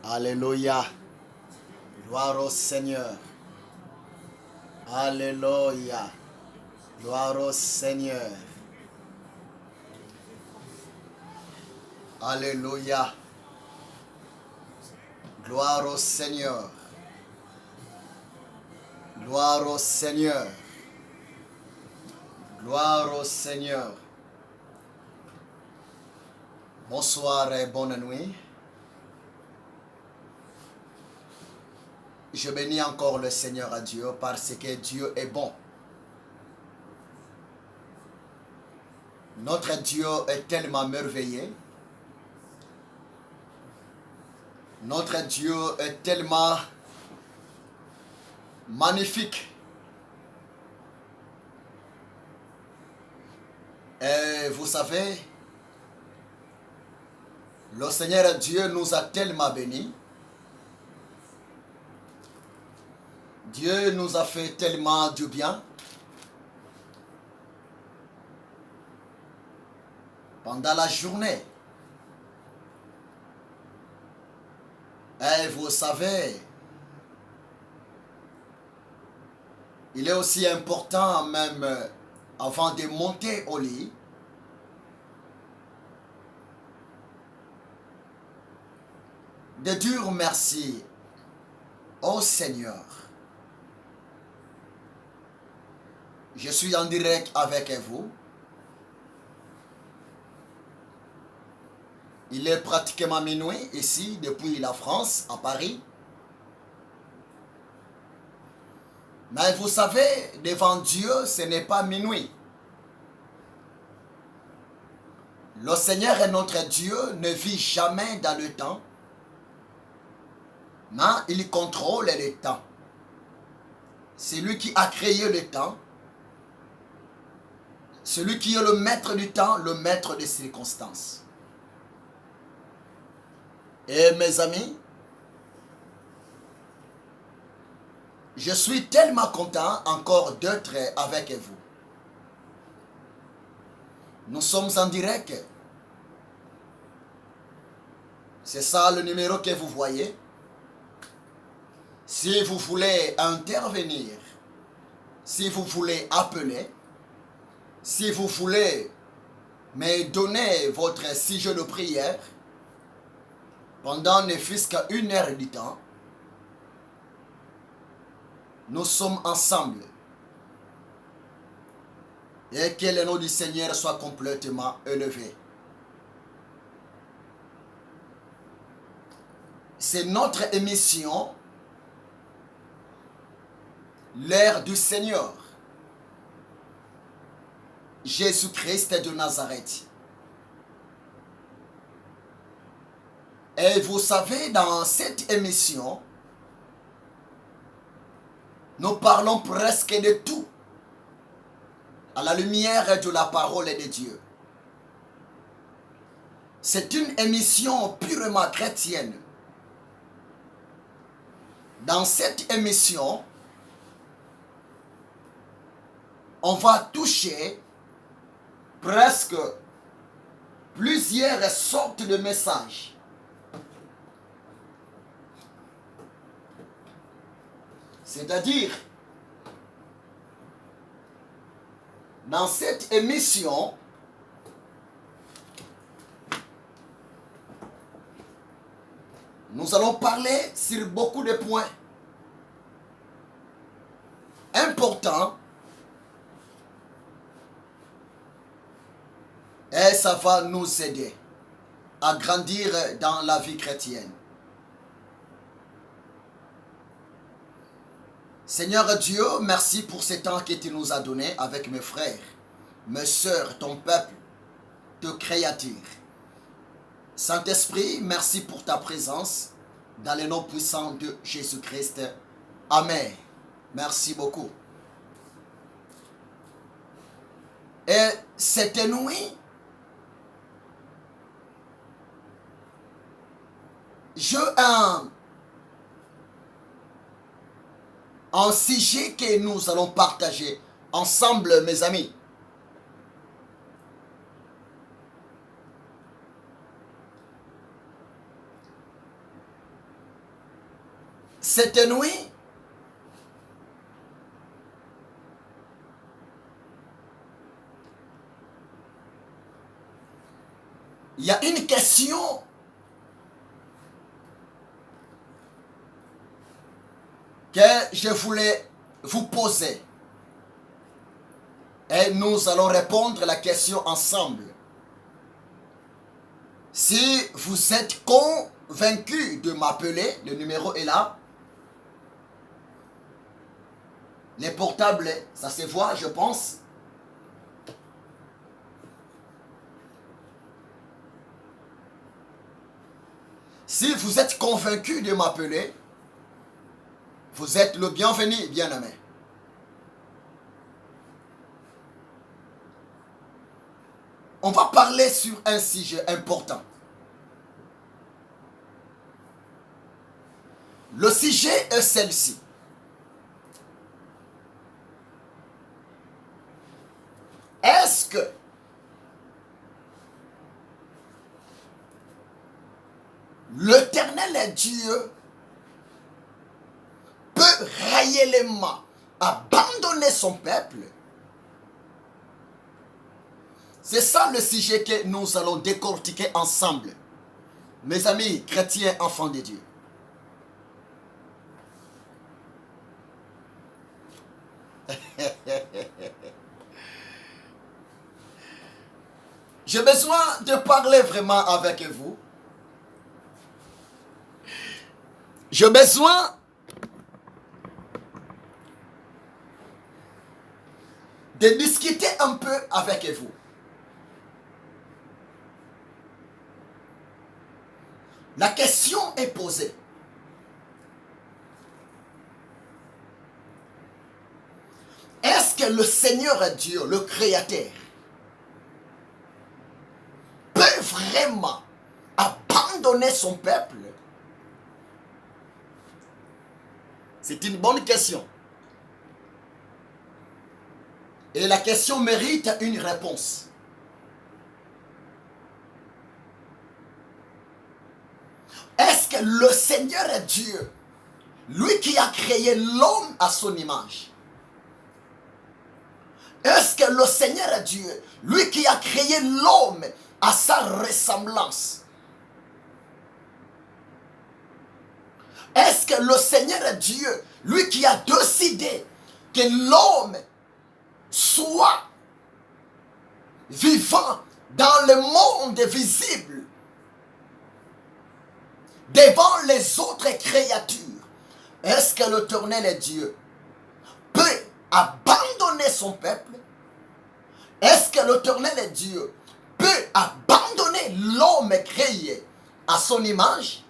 Alléluia. Gloire au Seigneur. Alléluia. Gloire au Seigneur. Alléluia. Gloire au Seigneur. Gloire au Seigneur. Gloire au Seigneur. Bonsoir et bonne nuit. Je bénis encore le Seigneur à Dieu parce que Dieu est bon. Notre Dieu est tellement merveilleux. Notre Dieu est tellement magnifique. Et vous savez, le Seigneur Dieu nous a tellement bénis. Dieu nous a fait tellement du bien. Pendant la journée. Et vous savez, il est aussi important même avant de monter au lit, de dire merci au Seigneur. Je suis en direct avec vous. Il est pratiquement minuit ici, depuis la France, à Paris. Mais vous savez, devant Dieu, ce n'est pas minuit. Le Seigneur et notre Dieu ne vit jamais dans le temps, mais il contrôle le temps. C'est lui qui a créé le temps. Celui qui est le maître du temps, le maître des circonstances. Et mes amis, je suis tellement content encore d'être avec vous. Nous sommes en direct. C'est ça le numéro que vous voyez. Si vous voulez intervenir, si vous voulez appeler, si vous voulez me donner votre sujet de prière, pendant ne fût-ce qu'une heure du temps, nous sommes ensemble. Et que le nom du Seigneur soit complètement élevé. C'est notre émission, l'ère du Seigneur, Jésus-Christ de Nazareth. Et vous savez, dans cette émission, nous parlons presque de tout à la lumière de la parole de Dieu. C'est une émission purement chrétienne. Dans cette émission, on va toucher presque plusieurs sortes de messages. C'est-à-dire, dans cette émission, nous allons parler sur beaucoup de points importants et ça va nous aider à grandir dans la vie chrétienne. Seigneur Dieu, merci pour ce temps que tu nous as donné avec mes frères, mes sœurs, ton peuple, de créatures. Saint-Esprit, merci pour ta présence dans le nom puissant de Jésus-Christ. Amen. Merci beaucoup. Et cette nuit, j'ai un sujet que nous allons partager ensemble, mes amis. cette nuit, il y a une question que je voulais vous poser. Et nous allons répondre à la question ensemble. Si vous êtes convaincu de m'appeler, le numéro est là. Les portables, ça se voit, je pense. Si vous êtes convaincu de m'appeler, vous êtes le bienvenu, bien-aimé. On va parler sur un sujet important. Le sujet est celle-ci. Est-ce que l'Éternel Dieu peut réellement abandonner son peuple? C'est ça le sujet que nous allons décortiquer ensemble. Mes amis chrétiens, enfants de Dieu. J'ai besoin de parler vraiment avec vous. J'ai besoin de discuter un peu avec vous. La question est posée. Est-ce que le Seigneur Dieu, le Créateur, peut vraiment abandonner son peuple? C'est une bonne question. Et la question mérite une réponse. Est-ce que le Seigneur Dieu, lui qui a créé l'homme à son image, est-ce que le Seigneur Dieu, lui qui a créé l'homme à sa ressemblance, est-ce que le Seigneur Dieu, lui qui a décidé que l'homme soit vivant dans le monde visible, devant les autres créatures, est-ce que l'Éternel Dieu peut abandonner son peuple? Est-ce que l'Éternel Dieu peut abandonner l'homme créé à son image?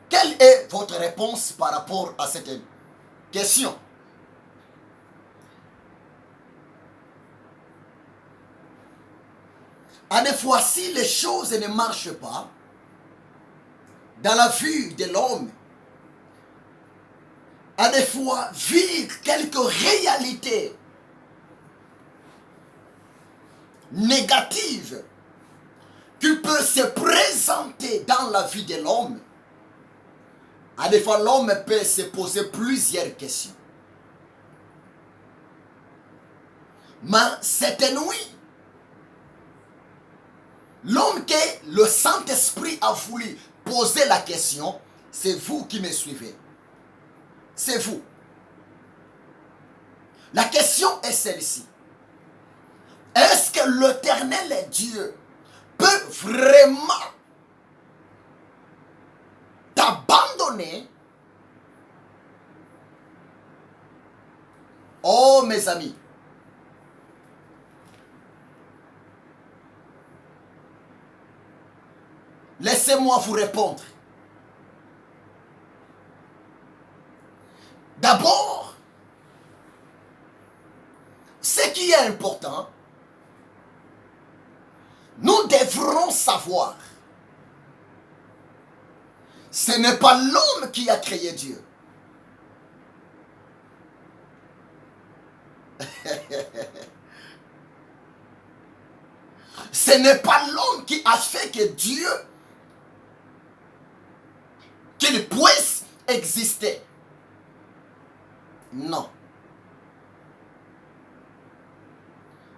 Quelle est votre réponse par rapport à cette question? À des fois, si les choses ne marchent pas dans la vie de l'homme, à des fois vivre quelques réalités négatives qui peuvent se présenter dans la vie de l'homme, à des fois l'homme peut se poser plusieurs questions. Mais cette nuit, l'homme que le Saint-Esprit a voulu poser la question, c'est vous qui me suivez. C'est vous. La question est celle-ci. Est-ce que l'Éternel Dieu peut vraiment t'abandonner? Oh mes amis, laissez-moi vous répondre. D'abord, ce qui est important, nous devrons savoir, ce n'est pas l'homme qui a créé Dieu. Ce n'est pas l'homme qui a fait que Dieu, qu'il puisse exister. Non.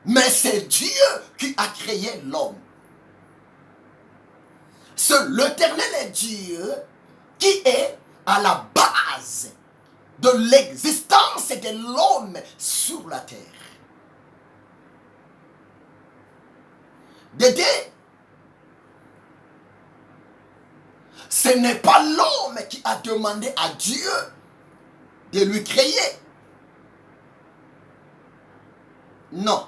Mais c'est Dieu qui a créé l'homme. C'est l'Éternel Dieu qui est à la base de l'existence de l'homme sur la terre. Dédé, ce n'est pas l'homme qui a demandé à Dieu de lui créer. Non.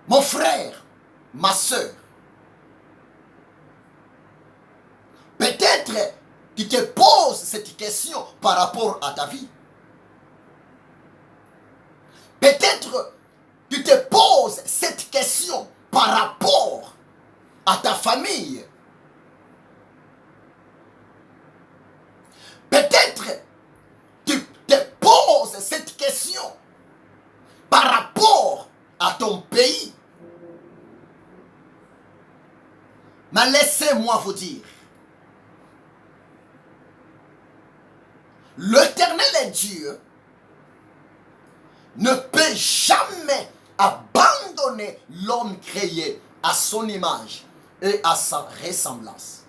Mon frère, ma soeur, peut-être tu te poses cette question par rapport à ta vie. Peut-être tu te poses cette question par rapport à ta famille. Peut-être tu te poses cette question par rapport à ton pays. Mais laissez-moi vous dire, l'Éternel Dieu ne peut jamais abandonner l'homme créé à son image et à sa ressemblance.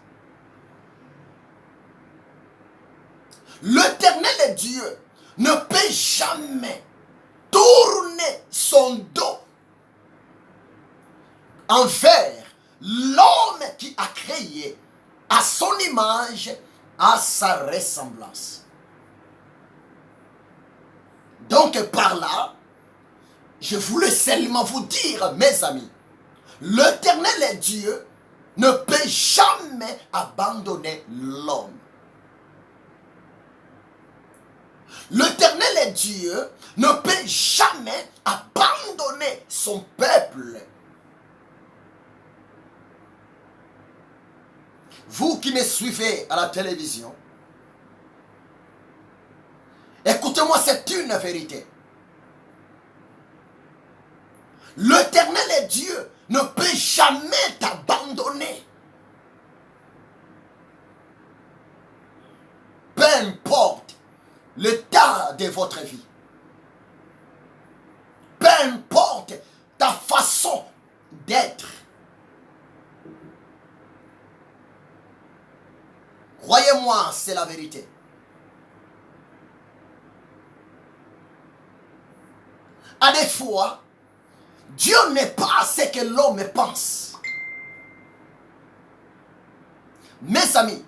L'Éternel Dieu ne peut jamais tourner son dos envers l'homme qui a créé à son image, à sa ressemblance. Donc par là, je voulais seulement vous dire, mes amis, l'Éternel Dieu ne peut jamais abandonner l'homme. L'Éternel Dieu ne peut jamais abandonner son peuple. Vous qui me suivez à la télévision, écoutez-moi, c'est une vérité. L'Éternel Dieu ne peut jamais t'abandonner. Peu importe l'état de votre vie. Peu importe ta façon d'être. Croyez-moi, c'est la vérité. À des fois, Dieu n'est pas ce que l'homme pense. Mes amis,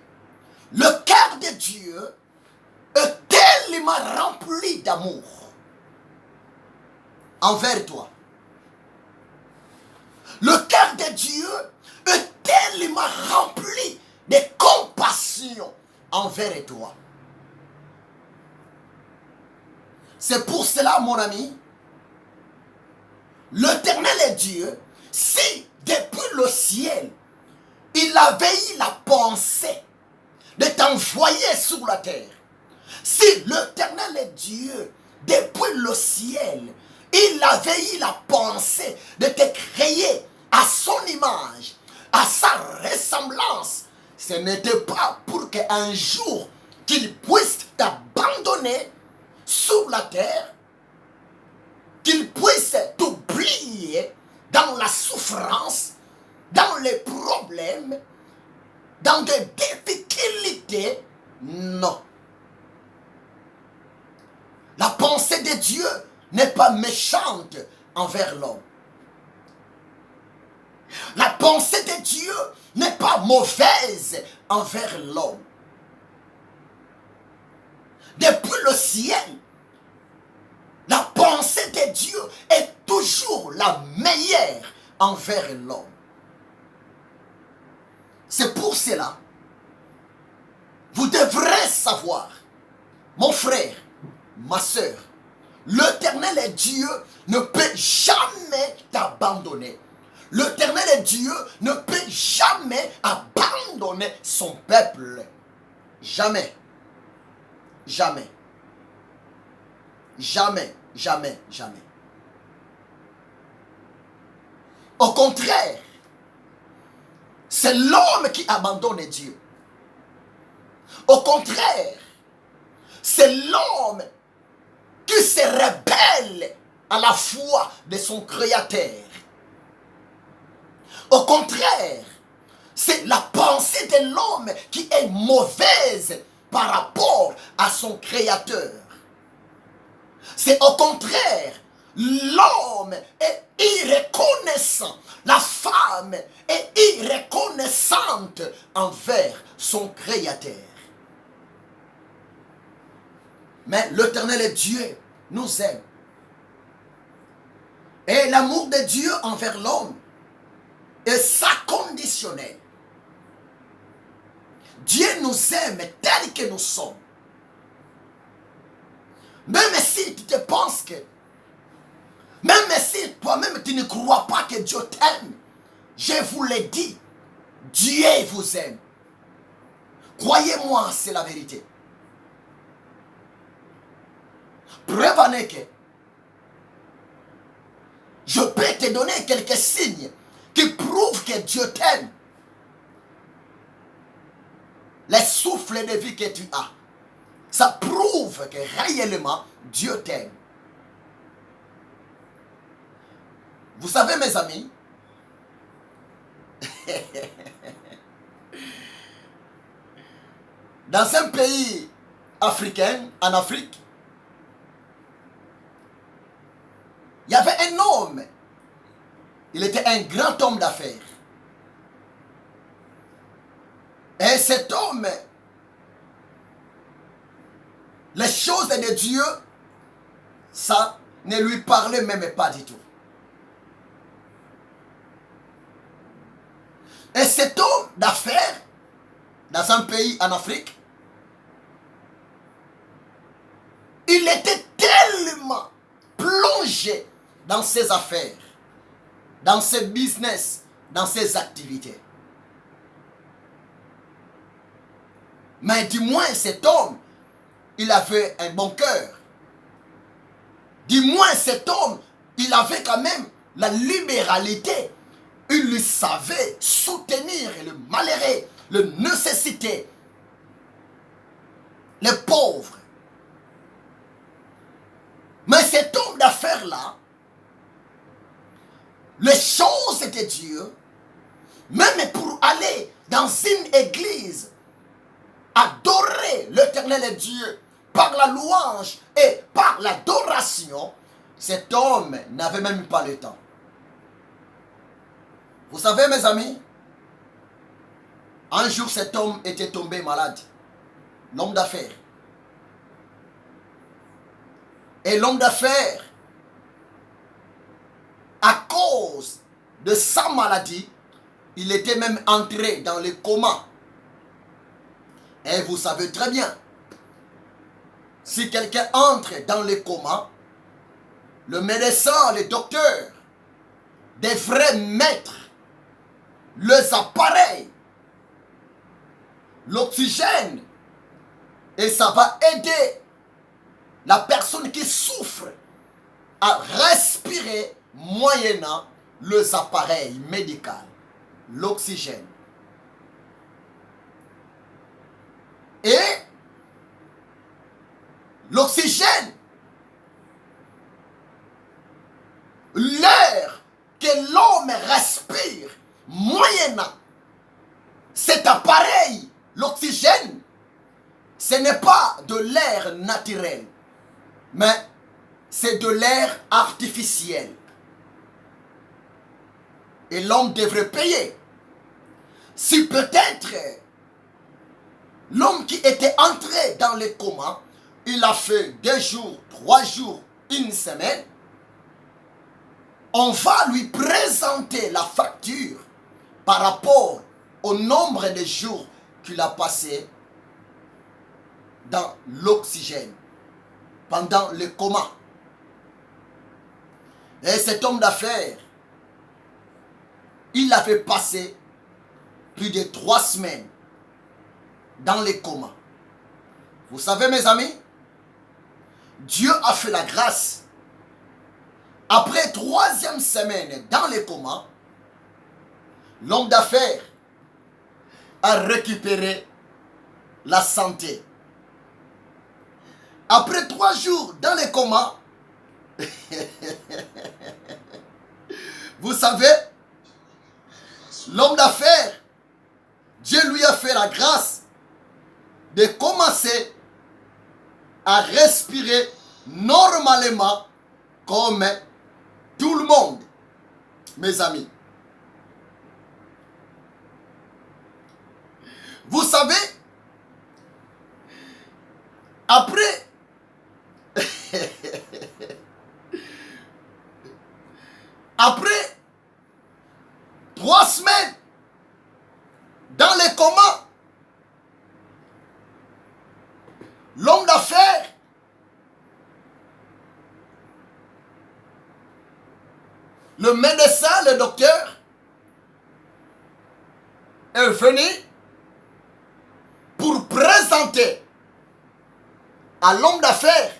le cœur de Dieu est tellement rempli d'amour envers toi. Le cœur de Dieu est tellement rempli de compassion envers toi. C'est pour cela, mon ami, l'Éternel Dieu, si depuis le ciel, il avait eu la pensée de t'envoyer sur la terre, si l'Éternel Dieu, depuis le ciel, il avait eu la pensée de te créer à son image, à sa ressemblance, ce n'était pas pour qu'un jour qu'il puisse t'abandonner sur la terre, qu'il puisse t'oublier dans la souffrance, dans les problèmes, dans des difficultés. Non. La pensée de Dieu n'est pas méchante envers l'homme. La pensée de Dieu n'est pas mauvaise envers l'homme. Depuis le ciel, la pensée de Dieu est toujours la meilleure envers l'homme. C'est pour cela, vous devrez savoir, mon frère, ma soeur, l'Éternel Dieu ne peut jamais t'abandonner. L'Éternel Dieu ne peut jamais abandonner son peuple. Jamais. Jamais. Jamais, jamais, jamais. Au contraire, c'est l'homme qui abandonne Dieu. Au contraire, c'est l'homme qui se rebelle à la foi de son Créateur. Au contraire, c'est la pensée de l'homme qui est mauvaise par rapport à son Créateur. C'est au contraire, l'homme est irreconnaissant. La femme est irreconnaissante envers son Créateur. Mais l'Éternel Dieu nous aime. Et l'amour de Dieu envers l'homme est ça conditionnel. Dieu nous aime tel que nous sommes. Même si tu te penses que, même si toi-même tu ne crois pas que Dieu t'aime, je vous l'ai dit, Dieu vous aime. Croyez-moi, c'est la vérité. Preuve en est que je peux te donner quelques signes qui prouvent que Dieu t'aime. Les souffles de vie que tu as, ça prouve que réellement Dieu t'aime. Vous savez, mes amis, dans un pays africain, en Afrique, il y avait un homme. Il était un grand homme d'affaires. Et cet homme, les choses de Dieu, ça ne lui parlait même pas du tout. Et cet homme d'affaires, dans un pays en Afrique, il était tellement plongé dans ses affaires, dans ses business, dans ses activités. Mais du moins cet homme, il avait un bon cœur. Du moins cet homme, il avait quand même la libéralité. Il lui savait soutenir le malheureux, le nécessité, les pauvres. Mais cet homme d'affaires-là, les choses de Dieu, même pour aller dans une église, adorer l'Éternel Dieu par la louange et par l'adoration, cet homme n'avait même pas le temps. Vous savez, mes amis, un jour cet homme était tombé malade, l'homme d'affaires. Et l'homme d'affaires, à cause de sa maladie, il était même entré dans le coma. Et vous savez très bien, si quelqu'un entre dans le coma, le médecin, le docteur, devrait mettre les appareils, l'oxygène, et ça va aider la personne qui souffre à respirer moyennant les appareils médicaux, l'oxygène. Et l'oxygène, l'air que l'homme respire, moyennant cet appareil, l'oxygène, ce n'est pas de l'air naturel, mais c'est de l'air artificiel. Et l'homme devrait payer. Si peut-être l'homme qui était entré dans le coma, il a fait 2 jours, 3 jours, 1 semaine, on va lui présenter la facture par rapport au nombre de jours qu'il a passé dans l'oxygène pendant le coma. Et cet homme d'affaires, il avait passé plus de 3 semaines dans le coma. Vous savez, mes amis, Dieu a fait la grâce. Après 3e semaine dans le coma, l'homme d'affaires a récupéré la santé. Après 3 jours dans les comas, vous savez, l'homme d'affaires, Dieu lui a fait la grâce de commencer à respirer normalement comme tout le monde, mes amis. Vous savez, après après 3 semaines dans les comas, l'homme d'affaires le médecin, le docteur est venu pour présenter à l'homme d'affaires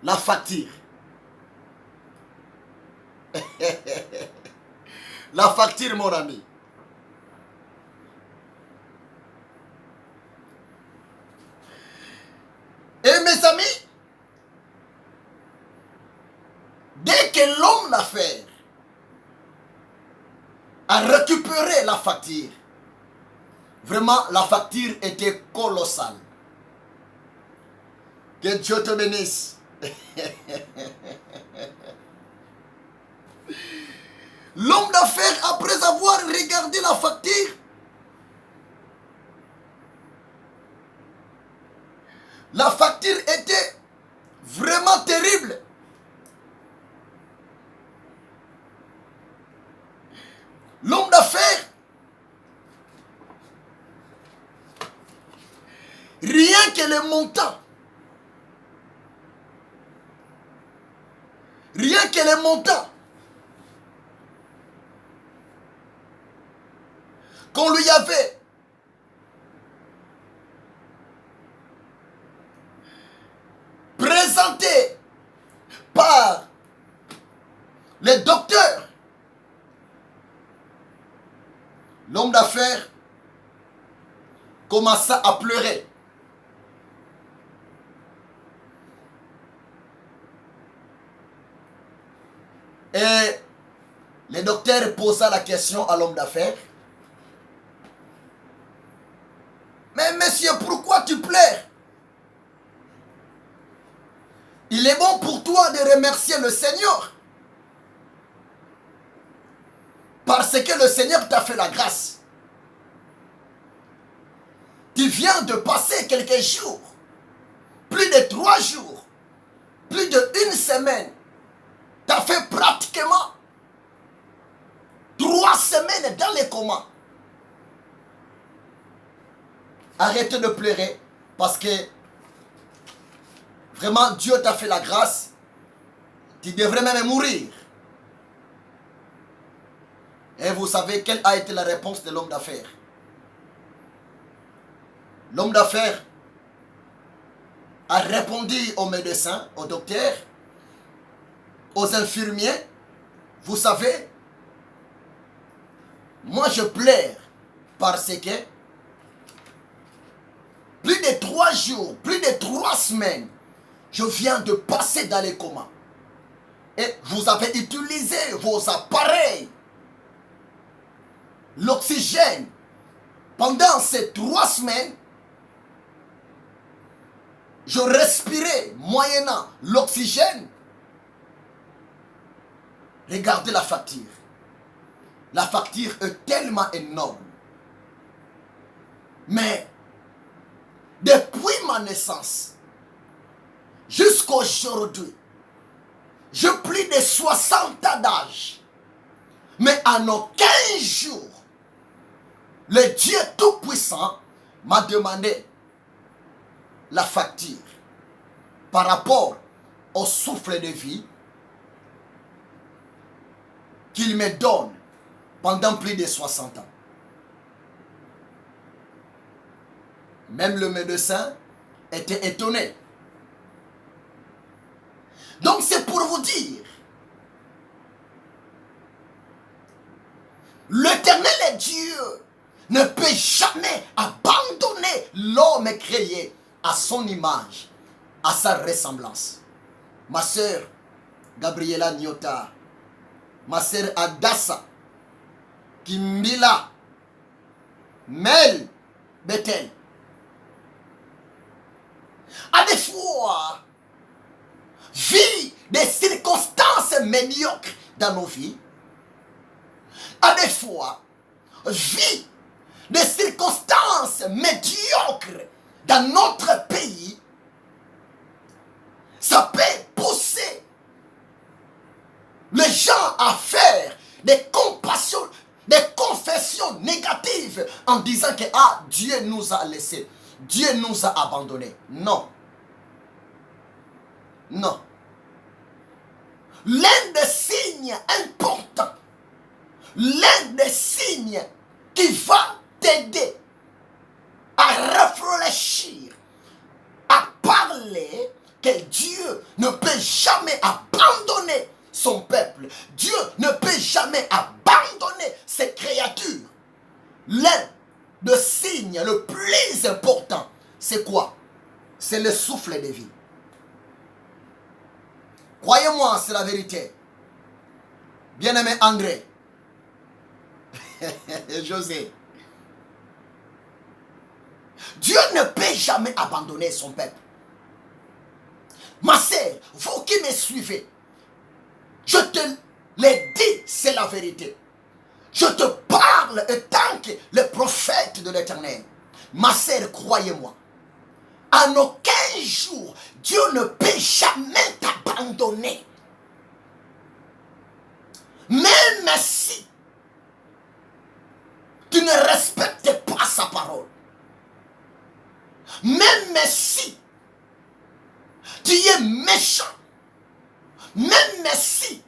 la facture. La facture, mon ami. Et mes amis, dès que l'homme d'affaires a récupéré la facture, vraiment la facture était colossale. Que Dieu te bénisse. L'homme d'affaires, après avoir regardé la facture, la facture était vraiment terrible. L'homme d'affaires, rien que le montant, qu'on lui avait présenté par les docteurs, l'homme d'affaires commença à pleurer. Et le docteur posa la question à l'homme d'affaires. Mais monsieur, pourquoi tu pleures? Il est bon pour toi de remercier le Seigneur. Parce que le Seigneur t'a fait la grâce. Tu viens de passer quelques jours, plus de 3 jours, plus d'1 semaine. Tu as fait pratiquement 3 semaines dans les comas. Arrête de pleurer parce que vraiment Dieu t'a fait la grâce. Tu devrais même mourir. Et vous savez quelle a été la réponse de l'homme d'affaires? L'homme d'affaires a répondu aux médecins, aux docteurs, aux infirmiers. Vous savez, moi je pleure parce que plus de 3 jours, plus de 3 semaines, je viens de passer dans les comas. Et vous avez utilisé vos appareils, l'oxygène. Pendant ces 3 semaines, je respirais moyennant l'oxygène. Regardez la facture. La facture est tellement énorme. Mais depuis ma naissance jusqu'à aujourd'hui, j'ai plus de 60 ans d'âge. Mais en aucun jour, le Dieu Tout-Puissant m'a demandé la facture par rapport au souffle de vie qu'il me donne pendant plus de 60 ans. Même le médecin était étonné. Donc c'est pour vous dire L'Éternel Dieu ne peut jamais abandonner l'homme créé à son image, à sa ressemblance. Ma sœur Gabriela Nyota, ma sœur Adassa, Kimbila, Mel, Bethel. À des fois, vit des circonstances médiocres dans nos vies. À des fois, vit des circonstances médiocres dans notre pays. Ça peut pousser les gens à faire des compassions, des confessions négatives en disant que Dieu nous a laissés, Dieu nous a abandonnés. Non. Non. L'un des signes importants, l'un des signes qui va t'aider à réfléchir, à parler, que Dieu ne peut jamais abandonner son peuple. Dieu ne peut jamais abandonner ses créatures. L'un des signes le plus important, c'est quoi? C'est le souffle de vie. Croyez-moi, c'est la vérité. Bien-aimé André, José, Dieu ne peut jamais abandonner son peuple. Ma sœur, vous qui me suivez, je te l'ai dit, c'est la vérité. Je te parle tant que le prophète de l'Éternel. Ma sœur, croyez-moi, en aucun jour, Dieu ne peut jamais t'abandonner. Même si tu ne respectes pas sa parole, même si tu es méchant, même si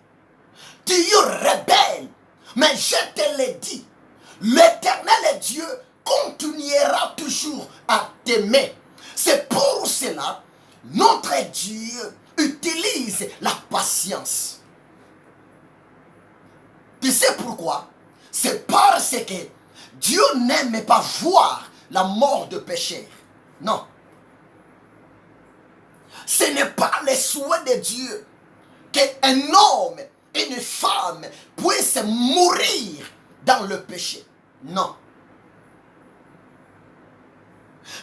tu es rebelle, mais je te l'ai dit, l'Éternel Dieu continuera toujours à t'aimer. C'est pour cela notre Dieu utilise la patience. Tu sais pourquoi? C'est parce que Dieu n'aime pas voir la mort de pécheurs. Non. Ce n'est pas le souhait de Dieu qu'un homme et une femme puissent mourir dans le péché. Non.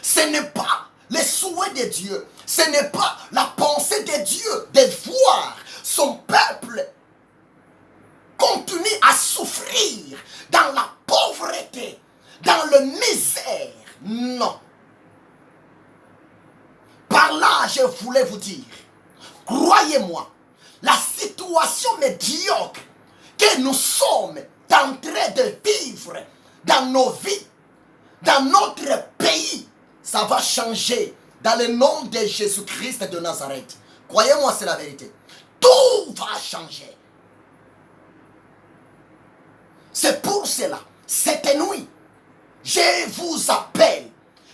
Ce n'est pas le souhait de Dieu. Ce n'est pas la pensée de Dieu de voir son peuple continuer à souffrir dans la pauvreté, dans la misère. Non. Par là, je voulais vous dire, croyez-moi, la situation médiocre que nous sommes en train de vivre dans nos vies, dans notre pays, ça va changer dans le nom de Jésus-Christ de Nazareth. Croyez-moi, c'est la vérité. Tout va changer. C'est pour cela, cette nuit, je vous appelle,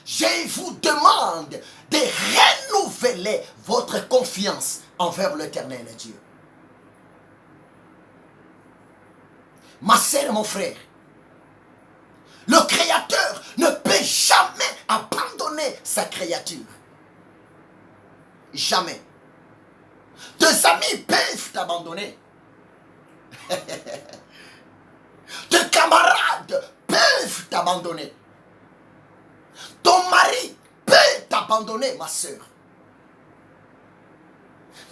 je vous demande de renouveler votre confiance envers l'Éternel Dieu. Ma sœur, mon frère, le Créateur ne peut jamais abandonner sa créature. Jamais. Tes amis peuvent t'abandonner. Tes camarades peuvent t'abandonner. Ton mari peut t'abandonner, ma soeur.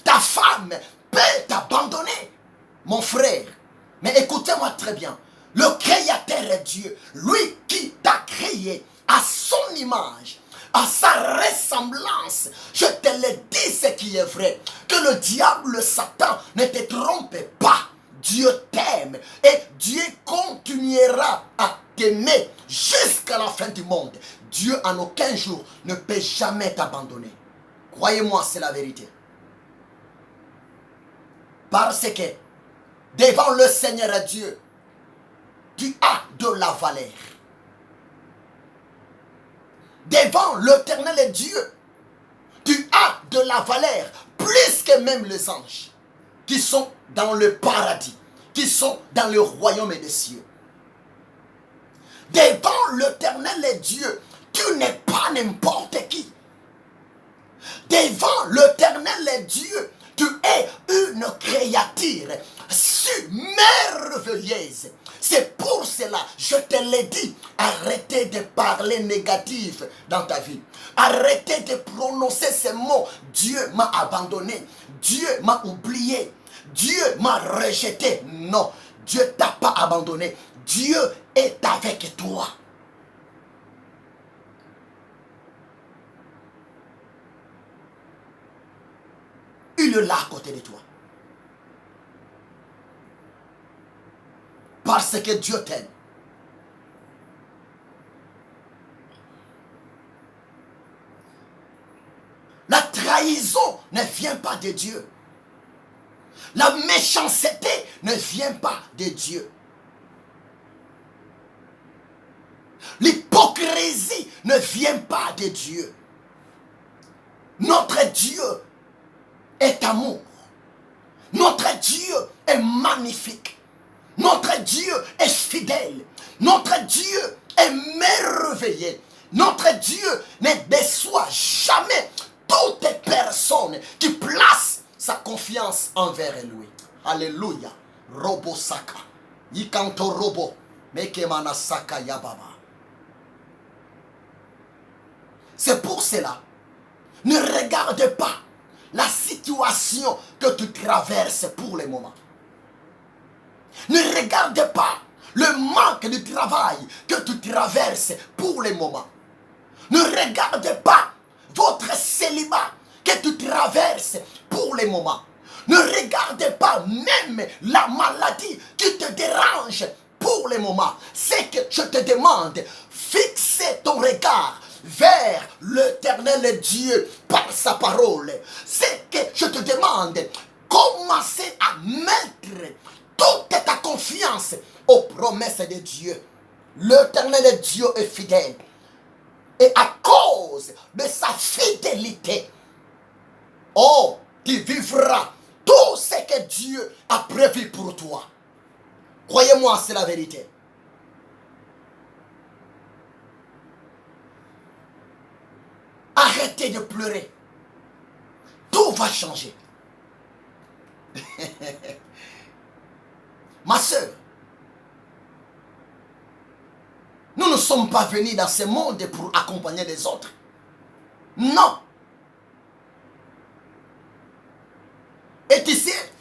Ta femme peut t'abandonner, mon frère. Mais écoutez-moi très bien. Le Créateur est Dieu, lui qui t'a créé à son image, à sa ressemblance. Je te le dis ce qui est vrai. Que le diable, Satan, ne te trompe pas. Dieu t'aime et Dieu continuera à t'aimer jusqu'à la fin du monde. Dieu en aucun jour ne peut jamais t'abandonner. Croyez-moi, c'est la vérité. Parce que devant le Seigneur Dieu, tu as de la valeur. Devant l'Éternel Dieu, tu as de la valeur plus que même les anges qui sont dans le paradis, qui sont dans le royaume des cieux. Devant l'Éternel Dieu, tu n'es pas n'importe qui. Devant l'Éternel Dieu, tu es une créature merveilleuse. C'est pour cela, je te l'ai dit, arrêtez de parler négatif dans ta vie. Arrêtez de prononcer ces mots. Dieu m'a abandonné. Dieu m'a oublié. Dieu m'a rejeté. Non, Dieu t'a pas abandonné. Dieu est avec toi. Il est là à côté de toi. Parce que Dieu t'aime. La trahison ne vient pas de Dieu. La méchanceté ne vient pas de Dieu. L'hypocrisie ne vient pas de Dieu. Notre Dieu est amour. Notre Dieu est magnifique. Notre Dieu est fidèle. Notre Dieu est merveilleux. Notre Dieu ne déçoit jamais toute personne qui place sa confiance envers lui. Alléluia. Robo Saka. Yikanto Robo. Mekemana Saka Yababa. C'est pour cela. Ne regarde pas la situation que tu traverses pour le moment. Ne regarde pas le manque de travail que tu traverses pour le moment. Ne regarde pas votre célibat que tu traverses pour le moment. Ne regarde pas même la maladie qui te dérange pour le moment. C'est que je te demande, fixe ton regard vers l'Éternel Dieu par sa parole. C'est que je te demande, commencez à mettre toute ta confiance aux promesses de Dieu. L'Éternel Dieu est fidèle. Et à cause de sa fidélité, oh, tu vivras tout ce que Dieu a prévu pour toi. Croyez-moi, c'est la vérité. Arrêtez de pleurer. Tout va changer. Ma soeur, nous ne sommes pas venus dans ce monde pour accompagner les autres. Non. Et tu sais,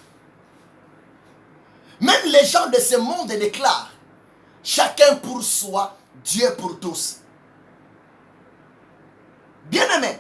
même les gens de ce monde déclarent, chacun pour soi, Dieu pour tous. Bien-aimé,